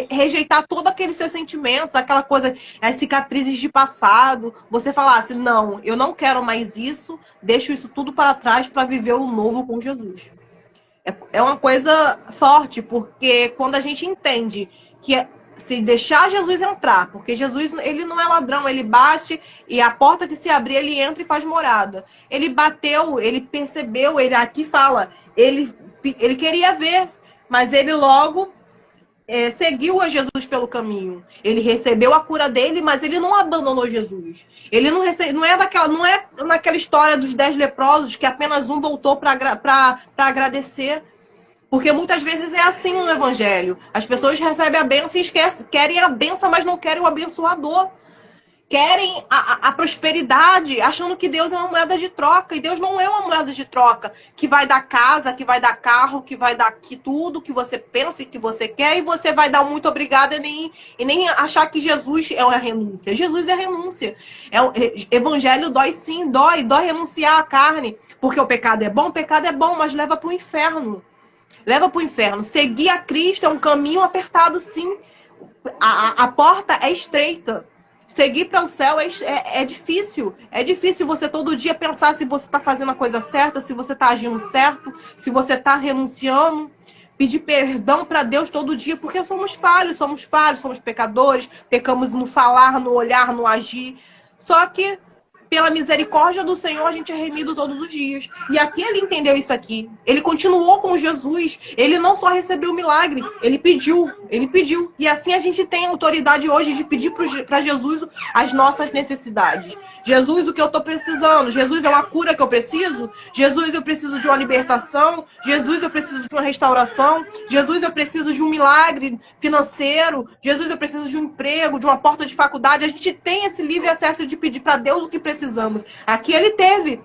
rejeitar todos aqueles seus sentimentos, aquela coisa, as cicatrizes de passado, você falasse: não, eu não quero mais isso, deixo isso tudo para trás para viver o novo com Jesus. É uma coisa forte, porque quando a gente entende que se deixar Jesus entrar, porque Jesus, ele não é ladrão, ele bate e a porta que se abrir, ele entra e faz morada. Ele bateu, ele percebeu, ele aqui fala, ele queria ver, mas ele logo seguiu a Jesus pelo caminho. Ele recebeu a cura dele, mas ele não abandonou Jesus. Ele não é naquela história dos 10 leprosos que apenas um voltou para agradecer. Porque muitas vezes é assim no evangelho. As pessoas recebem a bênção e querem a bênção, mas não querem o abençoador. Querem a prosperidade, achando que Deus é uma moeda de troca. E Deus não é uma moeda de troca que vai dar casa, que vai dar carro, que vai dar tudo que você pensa e que você quer. E você vai dar muito obrigada e nem achar que Jesus é uma renúncia. Jesus é renúncia. Evangelho dói sim, dói renunciar à carne. Porque o pecado é bom, mas leva para o inferno. Leva para o inferno. Seguir a Cristo é um caminho apertado, sim. A porta é estreita. Seguir para o céu é difícil. É difícil você todo dia pensar se você está fazendo a coisa certa, se você está agindo certo, se você está renunciando. Pedir perdão para Deus todo dia, porque somos falhos, somos pecadores, pecamos no falar, no olhar, no agir. Só que pela misericórdia do Senhor, a gente é remido todos os dias. E aqui ele entendeu isso aqui. Ele continuou com Jesus. Ele não só recebeu o milagre, ele pediu. E assim a gente tem autoridade hoje de pedir para Jesus as nossas necessidades. Jesus, o que eu estou precisando? Jesus, é uma cura que eu preciso? Jesus, eu preciso de uma libertação? Jesus, eu preciso de uma restauração? Jesus, eu preciso de um milagre financeiro? Jesus, eu preciso de um emprego, de uma porta de faculdade? A gente tem esse livre acesso de pedir para Deus o que precisamos. Aqui ele teve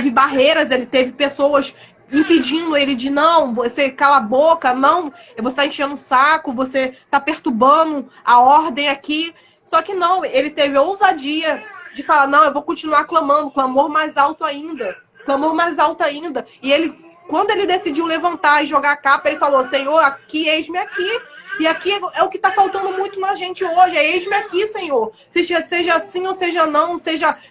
barreiras, ele teve pessoas impedindo ele de não, você cala a boca, não, você está enchendo o saco, você está perturbando a ordem aqui. Só que não, ele teve ousadia de falar, não, eu vou continuar clamando, clamor mais alto ainda. E ele, quando ele decidiu levantar e jogar a capa, ele falou, Senhor, aqui, eis-me aqui. E aqui é o que está faltando muito na gente hoje, eis-me aqui, Senhor. Seja sim ou seja não,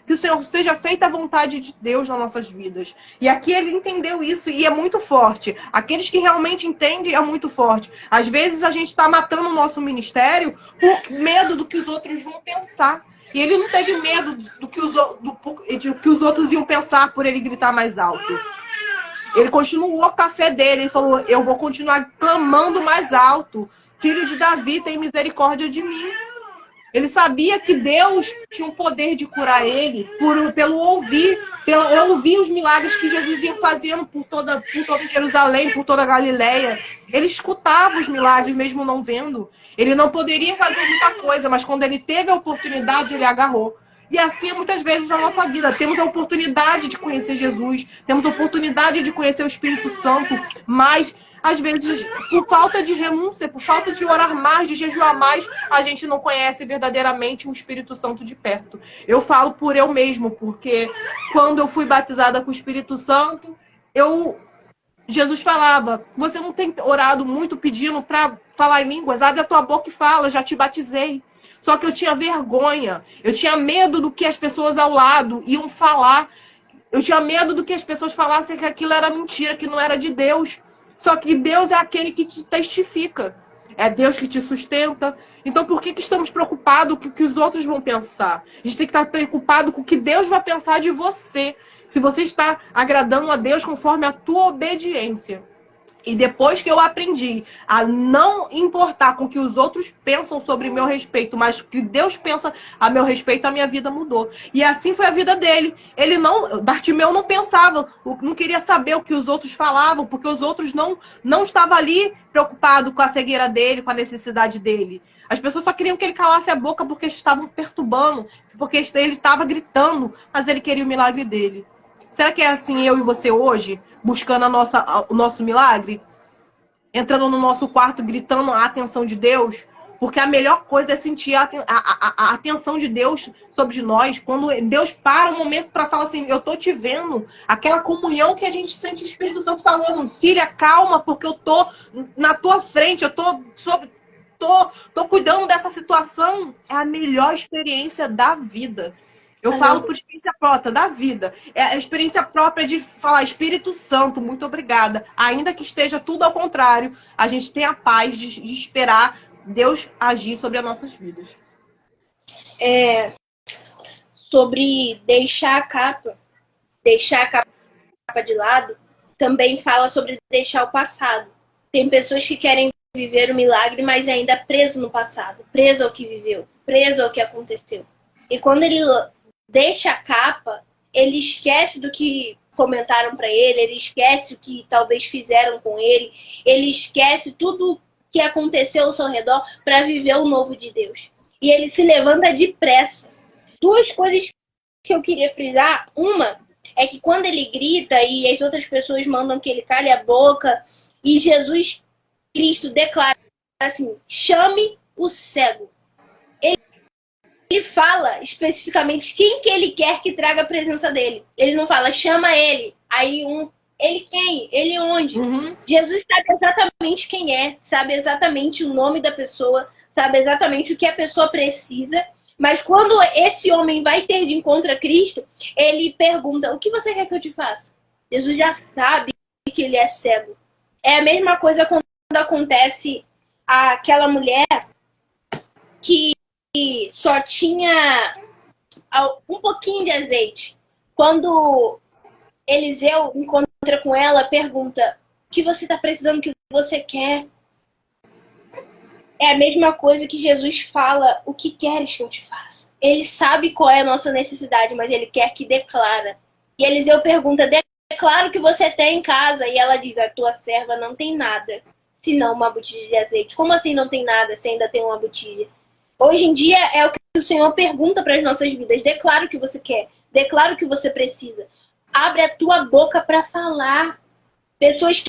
que o Senhor seja feita a vontade de Deus nas nossas vidas. E aqui ele entendeu isso e é muito forte. Aqueles que realmente entendem é muito forte. Às vezes a gente está matando o nosso ministério por medo do que os outros vão pensar. E ele não teve medo de que os outros iam pensar por ele gritar mais alto. Ele continuou com a fé dele. Ele falou, eu vou continuar clamando mais alto. Filho de Davi, tem misericórdia de mim. Ele sabia que Deus tinha o poder de curar ele pelo ouvir os milagres que Jesus ia fazendo por toda Jerusalém, por toda a Galileia. Ele escutava os milagres, mesmo não vendo. Ele não poderia fazer muita coisa, mas quando ele teve a oportunidade, ele agarrou. E assim, muitas vezes na nossa vida, temos a oportunidade de conhecer Jesus, temos a oportunidade de conhecer o Espírito Santo, mas às vezes, por falta de renúncia, por falta de orar mais, de jejuar mais, a gente não conhece verdadeiramente o Espírito Santo de perto. Eu falo por eu mesmo, porque quando eu fui batizada com o Espírito Santo, Jesus falava, você não tem orado muito pedindo para falar em línguas? Abre a tua boca e fala, eu já te batizei. Só que eu tinha vergonha, eu tinha medo do que as pessoas ao lado iam falar. Eu tinha medo do que as pessoas falassem que aquilo era mentira, que não era de Deus. Só que Deus é aquele que te testifica. É Deus que te sustenta. Então, por que estamos preocupados com o que os outros vão pensar? A gente tem que estar preocupado com o que Deus vai pensar de você. Se você está agradando a Deus conforme a tua obediência. E depois que eu aprendi a não importar com o que os outros pensam sobre meu respeito, mas o que Deus pensa a meu respeito, a minha vida mudou. E assim foi a vida dele. Bartimeu não pensava, não queria saber o que os outros falavam, porque os outros não estavam ali preocupados com a cegueira dele, com a necessidade dele. As pessoas só queriam que ele calasse a boca porque estavam perturbando, porque ele estava gritando, mas ele queria o milagre dele. Será que é assim eu e você hoje, buscando o nosso milagre? Entrando no nosso quarto, gritando a atenção de Deus? Porque a melhor coisa é sentir a atenção de Deus sobre nós. Quando Deus para um momento para falar assim, eu tô te vendo. Aquela comunhão que a gente sente o Espírito Santo falando, filha, calma, porque eu tô na tua frente, eu tô cuidando dessa situação. É a melhor experiência da vida. Eu falo por experiência própria da vida. É a experiência própria de falar, Espírito Santo, muito obrigada. Ainda que esteja tudo ao contrário, a gente tem a paz de esperar Deus agir sobre as nossas vidas. Sobre deixar a capa de lado, também fala sobre deixar o passado. Tem pessoas que querem viver o milagre, mas ainda preso no passado, preso ao que viveu, preso ao que aconteceu. E quando ele deixa a capa, ele esquece do que comentaram para ele esquece o que talvez fizeram com ele esquece tudo que aconteceu ao seu redor para viver o novo de Deus. E ele se levanta depressa. Duas coisas que eu queria frisar. Uma é que quando ele grita e as outras pessoas mandam que ele cale a boca, e Jesus Cristo declara assim, chame o cego. Ele fala especificamente quem que ele quer que traga a presença dele. Ele não fala, chama ele. Aí ele quem? Ele onde? Uhum. Jesus sabe exatamente quem é, sabe exatamente o nome da pessoa, sabe exatamente o que a pessoa precisa. Mas quando esse homem vai ter de encontro a Cristo, ele pergunta, o que você quer que eu te faça? Jesus já sabe que ele é cego. É a mesma coisa quando acontece aquela mulher que só tinha um pouquinho de azeite. Quando Eliseu encontra com ela, pergunta, o que você está precisando, o que você quer? É a mesma coisa que Jesus fala, o que queres que eu te faça? Ele sabe qual é a nossa necessidade, mas ele quer que declara. E Eliseu pergunta, declara o que você tem em casa. E ela diz, a tua serva não tem nada, senão uma botija de azeite. Como assim não tem nada, se ainda tem uma botija? Hoje em dia é o que o Senhor pergunta para as nossas vidas. Declara o que você quer, declara o que você precisa. Abre a tua boca para falar. Pessoas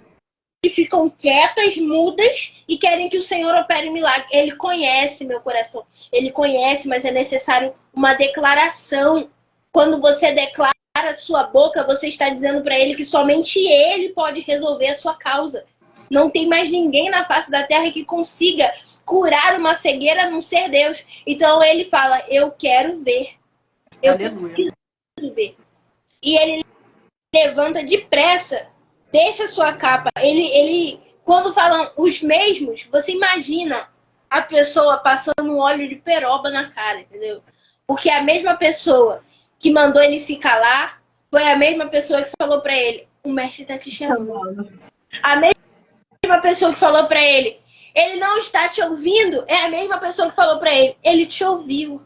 que ficam quietas, mudas e querem que o Senhor opere um milagre. Ele conhece meu coração. Ele conhece, mas é necessário uma declaração. Quando você declara a sua boca, você está dizendo para ele que somente ele pode resolver a sua causa. Não tem mais ninguém na face da terra que consiga curar uma cegueira a não ser Deus. Então ele fala, eu quero ver. Eu Aleluia. quero ver. E ele levanta depressa. Deixa a sua capa. Ele, quando falam os mesmos, você imagina a pessoa passando um óleo de peroba na cara, entendeu? Porque a mesma pessoa que mandou ele se calar foi a mesma pessoa que falou para ele, o mestre está te chamando. A mesma pessoa que falou para ele, ele não está te ouvindo, é a mesma pessoa que falou para ele, ele te ouviu.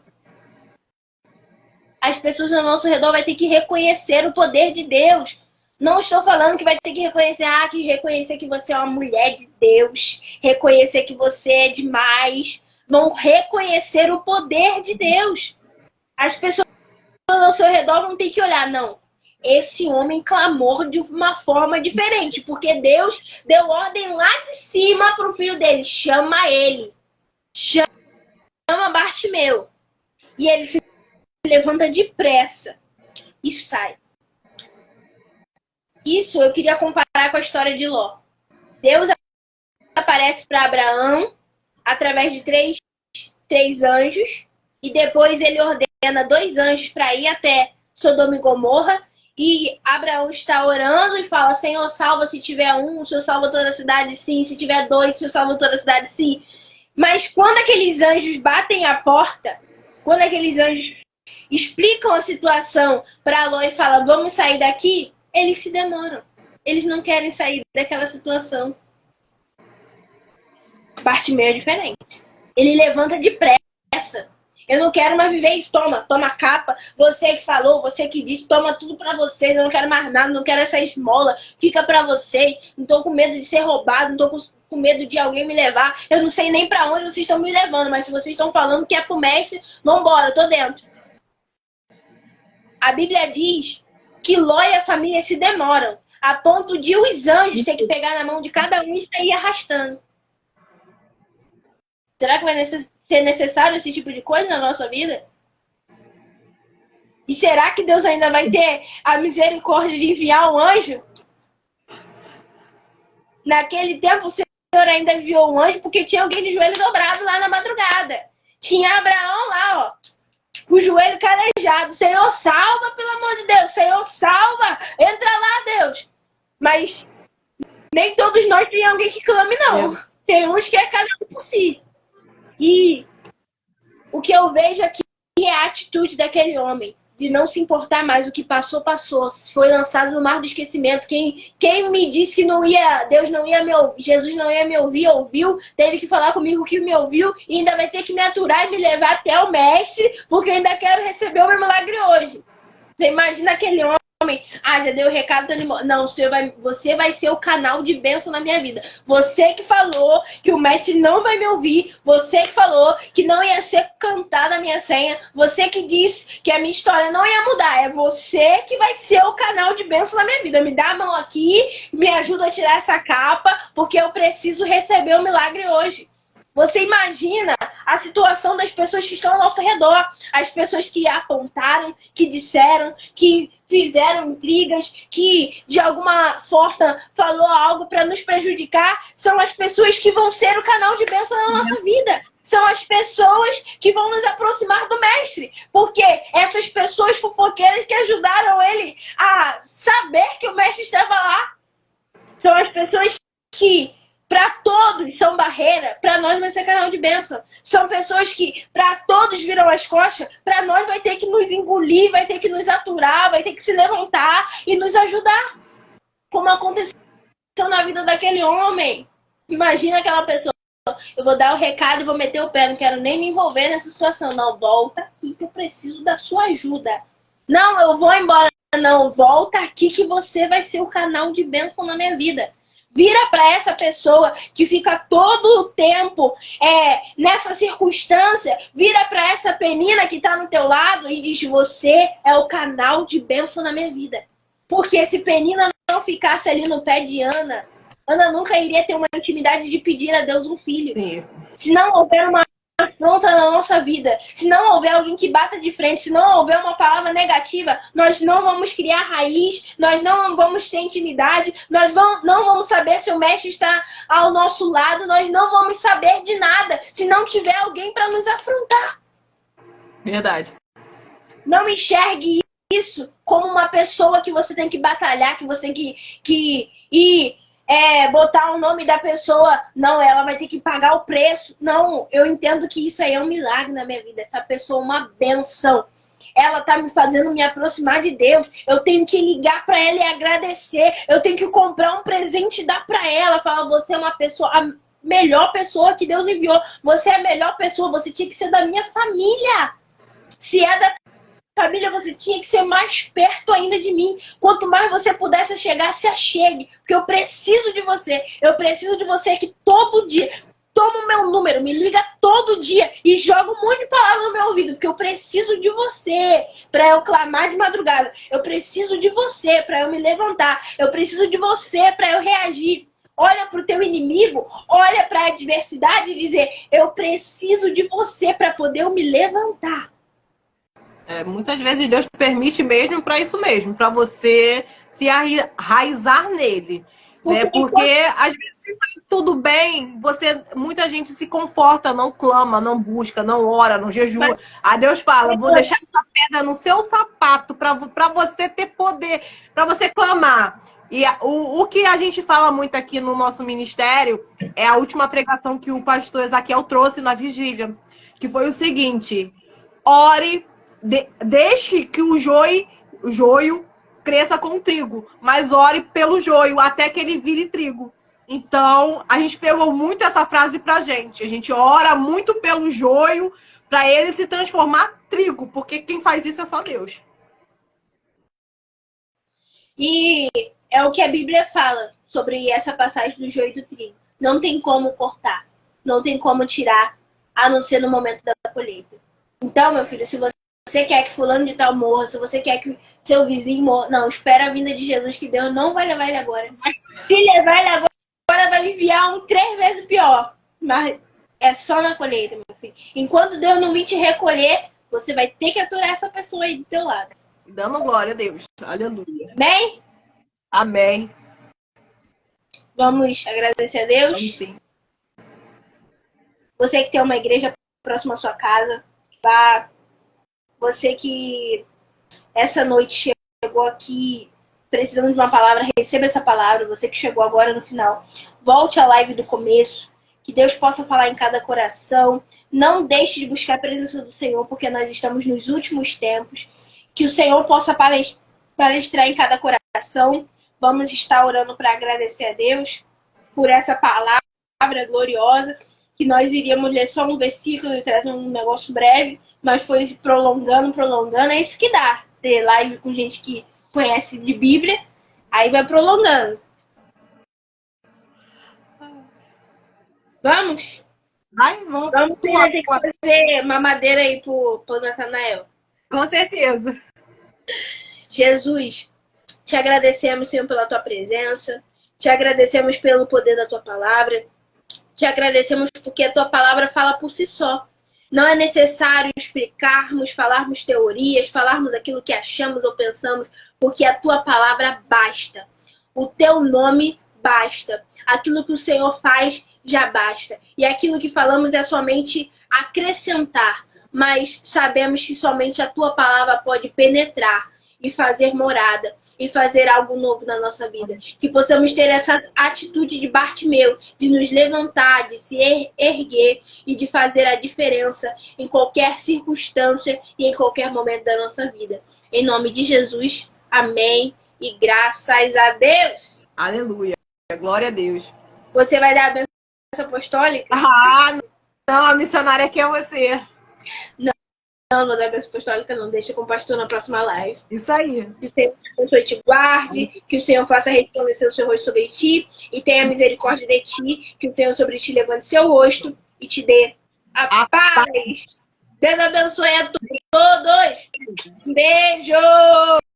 As pessoas ao nosso redor vão ter que reconhecer o poder de Deus. Não estou falando que vai ter que reconhecer que você é uma mulher de Deus, reconhecer que você é demais. Vão reconhecer o poder de Deus. As pessoas ao seu redor vão ter que olhar, não. Esse homem clamou de uma forma diferente, porque Deus deu ordem lá de cima para o filho dele. Chama ele. Chama Bartimeu. E ele se levanta depressa e sai. Isso eu queria comparar com a história de Ló. Deus aparece para Abraão através de três anjos e depois ele ordena 2 anjos para ir até Sodoma e Gomorra e Abraão está orando e fala, Senhor, salva se tiver 1, o Senhor salva toda a cidade, sim. Se tiver 2, o Senhor salva toda a cidade, sim. Mas quando aqueles anjos batem a porta, quando aqueles anjos explicam a situação para Ló e falam, vamos sair daqui, eles se demoram. Eles não querem sair daquela situação. Bartimeu é diferente. Ele levanta depressa. Eu não quero mais viver isso. Toma a capa. Você que falou, você que disse, toma tudo pra vocês. Eu não quero mais nada, não quero essa esmola. Fica pra vocês. Não tô com medo de ser roubado, não tô com medo de alguém me levar. Eu não sei nem pra onde vocês estão me levando, mas se vocês estão falando que é pro mestre, vambora, eu tô dentro. A Bíblia diz que Ló e a família se demoram, a ponto de os anjos ter que pegar na mão de cada um e sair arrastando. Será que vai ser necessário esse tipo de coisa na nossa vida? E será que Deus ainda vai ter a misericórdia de enviar um anjo? Naquele tempo o Senhor ainda enviou um anjo porque tinha alguém de joelho dobrado lá na madrugada. Tinha Abraão lá, ó, com o joelho carejado. Senhor, salva, pelo amor de Deus. Senhor, salva. Entra lá, Deus. Mas nem todos nós tem alguém que clame, não. Tem uns que é cada um por si. E o que eu vejo aqui é a atitude daquele homem. De não se importar mais. O que passou, passou. Foi lançado no mar do esquecimento. Quem me disse que Deus não ia me ouvir, Jesus não ia me ouvir, ouviu, teve que falar comigo que me ouviu e ainda vai ter que me aturar e me levar até o mestre, porque eu ainda quero receber o meu milagre hoje. Você imagina aquele homem, já deu o recado, não, você vai ser o canal de bênção na minha vida. Você que falou que o mestre não vai me ouvir, você que falou que não ia ser cantada a minha senha, você que disse que a minha história não ia mudar, é você que vai ser o canal de bênção na minha vida. Me dá a mão aqui, me ajuda a tirar essa capa, porque eu preciso receber o milagre hoje. Você imagina a situação das pessoas que estão ao nosso redor. As pessoas que apontaram, que disseram, que fizeram intrigas, que de alguma forma falou algo para nos prejudicar. São as pessoas que vão ser o canal de bênção na nossa vida. São as pessoas que vão nos aproximar do mestre. Porque essas pessoas fofoqueiras que ajudaram ele a saber que o mestre estava lá. São as pessoas que... para todos são barreira, para nós vai ser canal de bênção. São pessoas que para todos viram as costas, para nós vai ter que nos engolir, vai ter que nos aturar, vai ter que se levantar e nos ajudar. Como aconteceu na vida daquele homem. Imagina aquela pessoa, eu vou dar o recado e vou meter o pé, não quero nem me envolver nessa situação. Não, volta aqui que eu preciso da sua ajuda. Não, eu vou embora. Não, volta aqui que você vai ser o canal de bênção na minha vida. Vira para essa pessoa que fica todo o tempo nessa circunstância. Vira para essa penina que está no teu lado e diz: você é o canal de bênção na minha vida. Porque se penina não ficasse ali no pé de Ana, Ana nunca iria ter uma intimidade de pedir a Deus um filho. Sim. Se não houver uma afronta na nossa vida, se não houver alguém que bata de frente, se não houver uma palavra negativa, nós não vamos criar raiz, nós não vamos ter intimidade, nós não vamos saber se o mestre está ao nosso lado, nós não vamos saber de nada se não tiver alguém para nos afrontar. Verdade. Não enxergue isso como uma pessoa que você tem que batalhar, que você tem que ir... botar o nome da pessoa, não, ela vai ter que pagar o preço. Não, eu entendo que isso aí é um milagre na minha vida. Essa pessoa é uma benção. Ela tá me fazendo me aproximar de Deus. Eu tenho que ligar para ela e agradecer. Eu tenho que comprar um presente e dar para ela. Falar: você é uma pessoa, a melhor pessoa que Deus enviou. Você é a melhor pessoa. Você tinha que ser da minha família. Se é da família, você tinha que ser mais perto ainda de mim. Quanto mais você pudesse chegar, se achegue. Porque eu preciso de você. Eu preciso de você que todo dia toma o meu número, me liga todo dia e joga um monte de palavras no meu ouvido. Porque eu preciso de você para eu clamar de madrugada. Eu preciso de você para eu me levantar. Eu preciso de você para eu reagir. Olha para o teu inimigo, olha para a adversidade e dizer: eu preciso de você para poder eu me levantar. Muitas vezes Deus permite mesmo para isso mesmo, para você se arraizar nele. Porque às vezes tá tudo bem, muita gente se conforta, não clama, não busca, não ora, não jejua. Aí Deus fala: vou deixar essa pedra no seu sapato para você ter poder, para você clamar. E o que a gente fala muito aqui no nosso ministério é a última pregação que o pastor Ezaquiel trouxe na vigília, que foi o seguinte: ore. Deixe que o joio cresça com o trigo, mas ore pelo joio até que ele vire trigo. Então, a gente pegou muito essa frase pra gente. A gente ora muito pelo joio para ele se transformar em trigo, porque quem faz isso é só Deus. E é o que a Bíblia fala sobre essa passagem do joio e do trigo. Não tem como cortar, não tem como tirar, a não ser no momento da colheita. Então, meu filho, se você quer que fulano de tal morra, se você quer que seu vizinho morra, não, espera a vinda de Jesus, que Deus não vai levar ele agora. Se levar ele agora, vai enviar um 3 vezes pior. Mas é só na colheita, meu filho. Enquanto Deus não vir te recolher, você vai ter que aturar essa pessoa aí do teu lado. Dando glória a Deus. Aleluia. Amém? Amém. Vamos agradecer a Deus? Vamos sim. Você que tem uma igreja próxima à sua casa, vá Você que essa noite chegou aqui precisando de uma palavra, receba essa palavra. Você que chegou agora no final, volte à live do começo. Que Deus possa falar em cada coração. Não deixe de buscar a presença do Senhor, porque nós estamos nos últimos tempos. Que o Senhor possa palestrar em cada coração. Vamos estar orando para agradecer a Deus por essa palavra gloriosa, que nós iríamos ler só um versículo e trazer um negócio breve, mas foi prolongando. É isso que dá, ter live com gente que conhece de Bíblia, aí vai prolongando. Vamos? Vamos ter que fazer mamadeira aí pro Natanael. Com certeza. Jesus, te agradecemos, Senhor, pela tua presença. Te agradecemos pelo poder da tua palavra. Te agradecemos porque a tua palavra fala por si só. Não é necessário explicarmos, falarmos teorias, falarmos aquilo que achamos ou pensamos, porque a tua palavra basta. O teu nome basta. Aquilo que o Senhor faz já basta. E aquilo que falamos é somente acrescentar. Mas sabemos que somente a tua palavra pode penetrar e fazer morada e fazer algo novo na nossa vida. Que possamos ter essa atitude de Bartimeu, de nos levantar, de se erguer e de fazer a diferença em qualquer circunstância e em qualquer momento da nossa vida. Em nome de Jesus, amém e graças a Deus. Aleluia. Glória a Deus. Você vai dar a benção apostólica? Não, a missionária aqui é você. Não vou dar a benção apostólica, não. Deixa com o pastor na próxima live. Isso aí. Que o Senhor te guarde, que o Senhor faça resplandecer o seu rosto sobre ti e tenha misericórdia de ti, que o Senhor sobre ti levante seu rosto e te dê a paz. Deus abençoe a todos. Beijo!